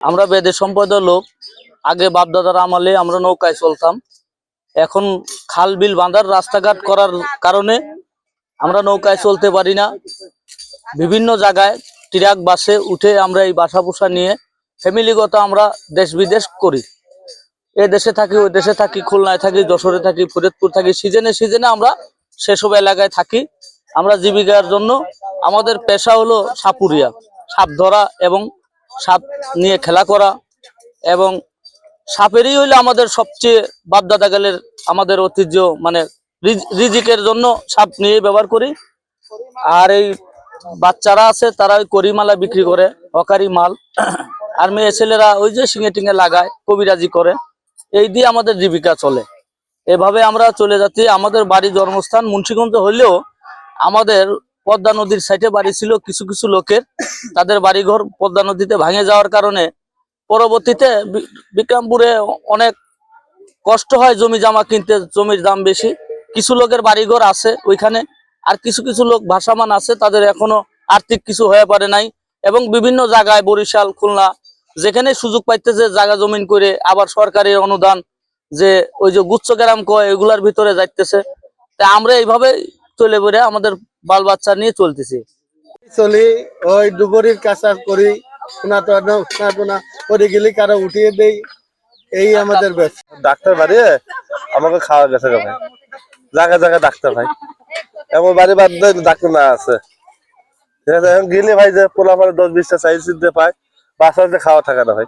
আমরা বেদে সম্প্রদায়ের লোক। আগে বাপদাদার আমলে আমরা নৌকায় চলতাম। এখন খাল বিল বাঁধার রাস্তাঘাট করার কারণে আমরা নৌকায় চলতে পারি না। বিভিন্ন জায়গায় ট্রাক বাসে উঠে আমরা এই বাসা পোষা নিয়ে ফ্যামিলিগত আমরা দেশ বিদেশ করি। এ দেশে থাকি, ওই দেশে থাকি, খুলনায় থাকি, যশোরে থাকি, ফরিদপুর থাকি। সিজনে সিজনে আমরা সেসব এলাকায় থাকি। আমরা জীবিকার জন্য আমাদের পেশা হলো সাপুরিয়া, সাপ ধরা এবং সাপ নিয়ে খেলা করা। এবং সাপেরই হইলো আমাদের সবচেয়ে বাপদাদা গেলের আমাদের ঐতিহ্য, মানে রিজিকের জন্য সাপ নিয়ে ব্যবহার করি। আর এই বাচ্চারা আছে তারা ওই করিমালা বিক্রি করে, হকারি মাল। আর মেয়ে ছেলেরা ওই যে শিঙে টিঙে লাগায়, কবিরাজি করে। এই দিয়ে আমাদের জীবিকা চলে। এভাবে আমরা চলে যাচ্ছি। আমাদের বাড়ি জন্মস্থান মুন্সিগঞ্জ হইলেও আমাদের পদ্মা নদীর সাইডে বাড়ি ছিল কিছু কিছু লোকের। তাদের বাড়িঘর পদ্মা নদীতে ভাঙে যাওয়ার কারণে পরবর্তীতে বিক্রমপুরে অনেক কষ্ট হয় জমি জামা কিনতে, জমির দাম বেশি। কিছু লোকের বাড়িঘর আছে ওইখানে, আর কিছু কিছু লোক ভাষামান আছে, তাদের এখনো আর্থিক কিছু হয়ে পারে নাই। এবং বিভিন্ন জায়গায় বরিশাল, খুলনা যেখানে সুযোগ পাইতেছে জায়গা জমিন করে আবার সরকারি অনুদান যে ওই যে গুচ্ছ গ্রাম কয় এগুলার ভিতরে যাইতেছে। তা আমরা এইভাবে চলে বেড়ে আমাদের বাল বাচ্চা নিয়ে চলতেছি। চলি ওই ডুবরির কাঁচা করি, করে গেলে কারো উঠিয়ে দেই, এই আমাদের ব্যবসা। ডাক্তার বাড়িয়ে আমাকে খাওয়া গেছে ভাই, জায়গায় জায়গায় ডাক্তার ভাই, এমন বাড়ি বাদ ডাক্তার না আছে। ঠিক আছে, এখন গেলে ভাই যে পোলা পরে 10-20টা চাইজ দিতে পায়, বাচ্চাদের খাওয়া থাকে না ভাই।